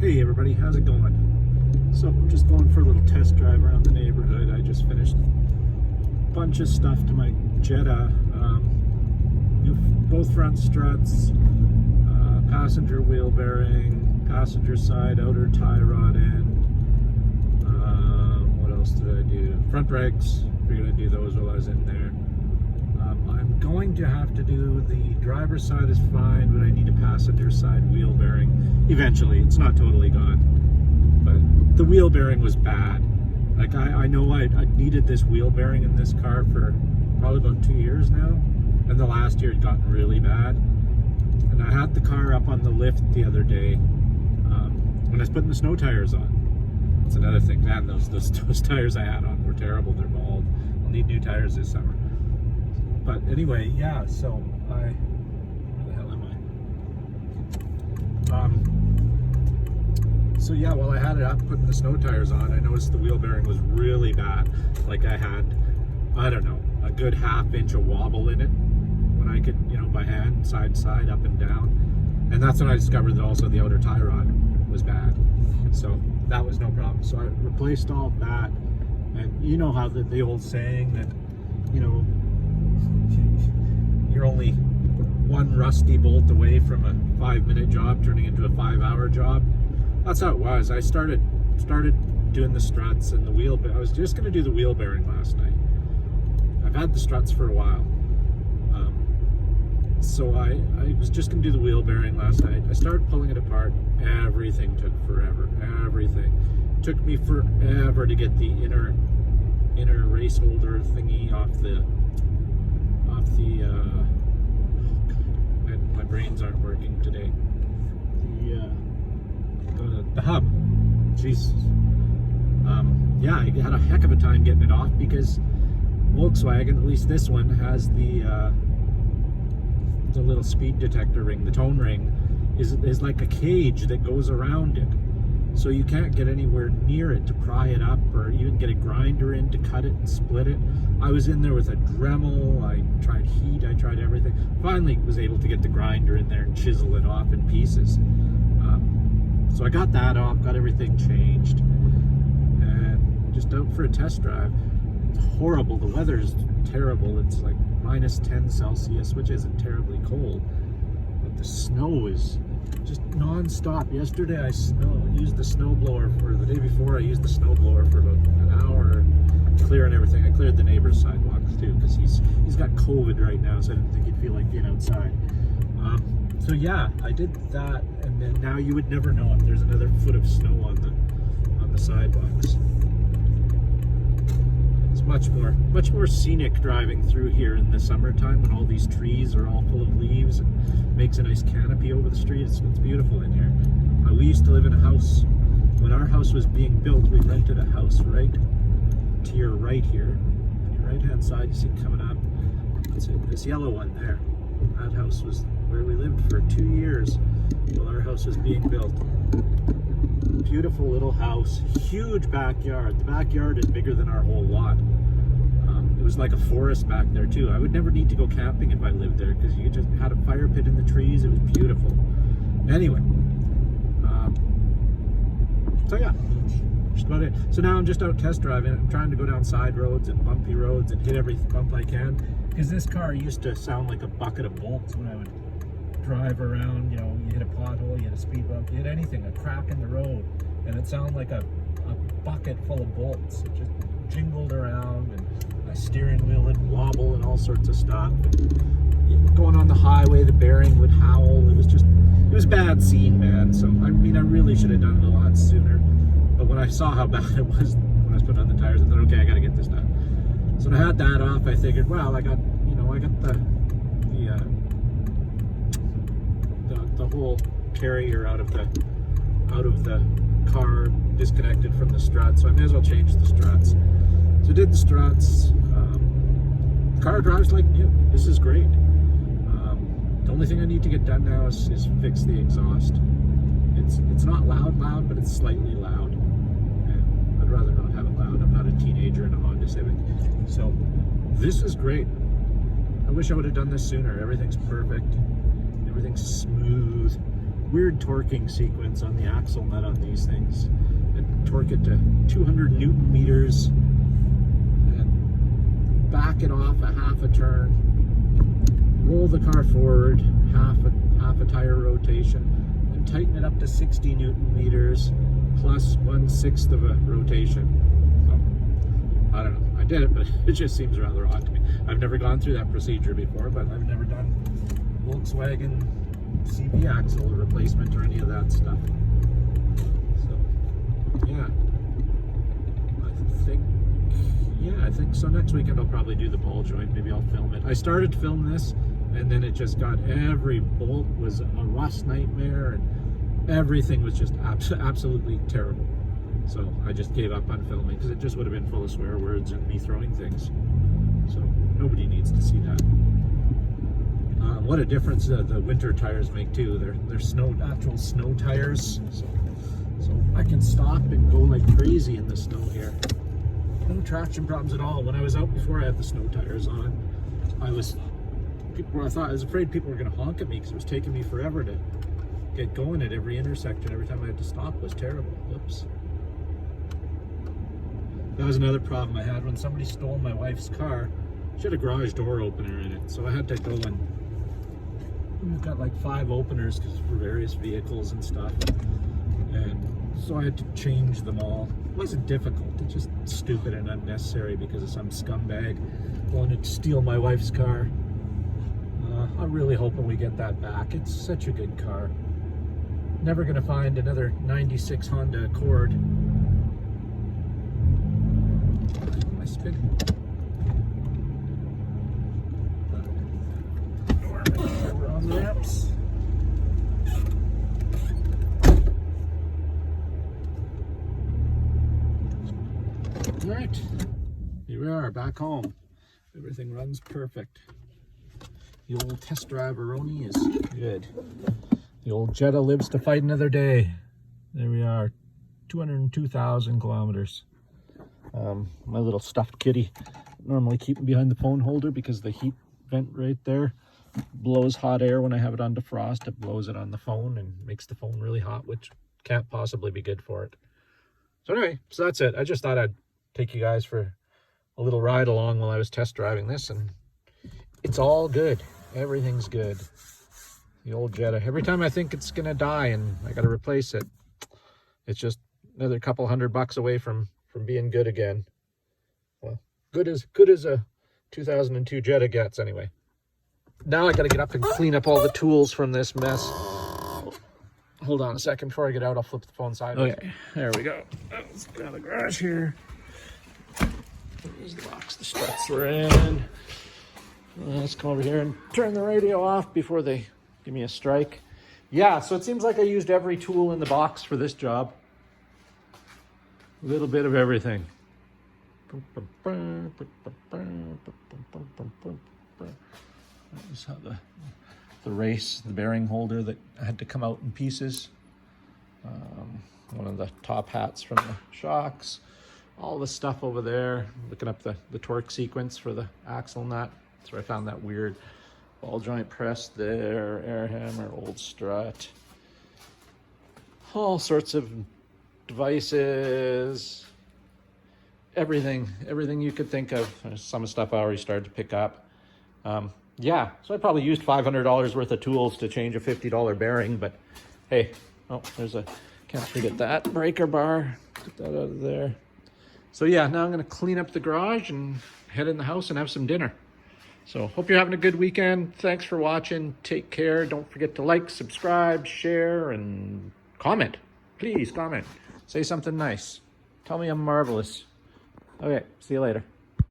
Hey everybody, how's it going? So I'm just going for a little test drive around the neighborhood. I just finished a bunch of stuff to my Jetta. Both front struts, passenger wheel bearing, passenger side outer tie rod end. What else did I do? Front brakes. Figured I'd do those while I was in there. I'm going to have to do the driver's side is fine, but I need a passenger side wheel bearing eventually. It's not totally gone, but the wheel bearing was bad. Like I know I needed this wheel bearing in this car for probably about 2 years now, and the last year it got really bad. And I had the car up on the lift the other day when I was putting the snow tires on. That's another thing, man. Those tires I had on were terrible. They're bald. I'll need new tires this summer. But anyway, yeah, so where the hell am I? So yeah, while I had it up putting the snow tires on, I noticed the wheel bearing was really bad. Like I had, I don't know, a good ½ inch of wobble in it when I could, by hand, side to side, up and down. And that's when I discovered that also the outer tie rod was bad. So that was no problem. So I replaced all of that. And you know how the old saying that, you're only one rusty bolt away from a 5-minute job turning into a 5-hour job. That's how it was. I started doing the struts and the wheel. I was just going to do the wheel bearing last night. I've had the struts for a while, so I was just going to do the wheel bearing last night. I started pulling it apart. Everything took forever. Everything took me forever to get the inner race holder thingy off the. My brains aren't working today. The hub. Jesus. Yeah, I had a heck of a time getting it off because Volkswagen, at least this one, has the little speed detector ring, the tone ring, is like a cage that goes around it. So you can't get anywhere near it to pry it up or even get a grinder in to cut it and split it. I was in there with a Dremel, I tried heat, I tried everything. Finally was able to get the grinder in there and chisel it off in pieces. So I got that off, got everything changed, and just out for a test drive. It's horrible, the weather's terrible. It's like -10 Celsius, which isn't terribly cold, but the snow is just non-stop. Yesterday I used the snowblower the day before I used the snowblower for about an hour, clearing everything. I cleared the neighbor's sidewalks too, because he's got COVID right now, so I didn't think he'd feel like being outside. So yeah, I did that, and then now you would never know if there's another foot of snow on the sidewalks. It's much more scenic driving through here in the summertime when all these trees are all full of leaves and makes a nice canopy over the street. It's beautiful in here. We used to live in a house. When our house was being built, we rented a house right to your right here. On your right hand side, you see it coming up. It's this yellow one there. That house was where we lived for 2 years while our house was being built. Beautiful little house, huge backyard. The backyard is bigger than our whole lot. It was like a forest back there too. I would never need to go camping if I lived there because you just had a fire pit in the trees. It was beautiful. Anyway, so yeah, just about it. So now I'm just out test driving. I'm trying to go down side roads and bumpy roads and hit every bump I can, because this car used to sound like a bucket of bolts when I would drive around. You hit a pothole, you hit a speed bump, you hit anything, a crack in the road, and it sounded like a bucket full of bolts. It just jingled around, and my steering wheel would wobble and all sorts of stuff. And going on the highway, the bearing would howl. It was a bad scene, man. So I really should have done it a lot sooner. But when I saw how bad it was when I was putting on the tires, I thought, okay, I got to get this done. So when I had that off, I figured, well, I got the whole carrier out of the car disconnected from the struts, so I may as well change the struts. So I did the struts. The car drives like new. This is great. The only thing I need to get done now is fix the exhaust. It's not loud, but it's slightly loud. And I'd rather not have it loud. I'm not a teenager in a Honda Civic. So this is great. I wish I would have done this sooner. Everything's perfect. Everything's smooth. weird torquing sequence on the axle nut on these things. And torque it to 200 Newton meters and back it off a half a turn. Roll the car forward half a tire rotation and tighten it up to 60 Newton meters plus 1/6 of a rotation. So, I don't know. I did it, but it just seems rather odd to me. I've never gone through that procedure before, but I've never done Volkswagen CV axle replacement or any of that stuff. So, yeah. I think so. Next weekend I'll probably do the ball joint. Maybe I'll film it. I started to film this, and then it just got, every bolt was a rust nightmare, and everything was just absolutely terrible. So I just gave up on filming because it just would have been full of swear words and me throwing things. So nobody needs to see that. What a difference the winter tires make too. They're actual snow tires. So I can stop and go like crazy in the snow here. No traction problems at all. When I was out before I had the snow tires on, I was afraid people were going to honk at me because it was taking me forever to get going at every intersection. Every time I had to stop was terrible. Whoops. That was another problem I had when somebody stole my wife's car. She had a garage door opener in it, so I had to go and we've got like 5 openers for various vehicles and stuff, and so I had to change them all. It wasn't difficult, it's just stupid and unnecessary because of some scumbag wanted to steal my wife's car. I'm really hoping we get that back. It's such a good car. Never gonna find another 96 Honda Accord. Am I spinning? We're on the ramps. All right, here we are, back home. Everything runs perfect. The old test drive-a-roni is good. The old Jetta lives to fight another day. There we are, 202,000 kilometers. My little stuffed kitty, normally keep it behind the phone holder because the heat vent right there blows hot air when I have it on defrost. It blows it on the phone and makes the phone really hot, which can't possibly be good for it. So anyway, so that's it. I just thought I'd take you guys for a little ride along while I was test driving this, and it's all good. Everything's good. The old Jetta. Every time I think it's gonna die and I gotta replace it, it's just another couple $100 away from being good again. Well, good as a 2002 Jetta gets anyway. Now I gotta get up and clean up all the tools from this mess. Hold on a second before I get out. I'll flip the phone sideways. Okay, there we go. Let's get out of the garage here. There's the box the struts were in. Let's come over here and turn the radio off before they give me a strike. Yeah, so it seems like I used every tool in the box for this job. A little bit of everything. That was how the race, the bearing holder that had to come out in pieces. One of the top hats from the shocks. All the stuff over there. Looking up the torque sequence for the axle nut. That's where I found that weird ball joint press there, air hammer, old strut. All sorts of devices. Everything you could think of. There's some stuff I already started to pick up. Yeah, so I probably used $500 worth of tools to change a $50 bearing, but hey, oh, can't forget that breaker bar. Get that out of there. So yeah, now I'm gonna clean up the garage and head in the house and have some dinner. So hope you're having a good weekend. Thanks for watching. Take care. Don't forget to like, subscribe, share, and comment. Please comment. Say something nice. Tell me I'm marvelous. Okay, see you later.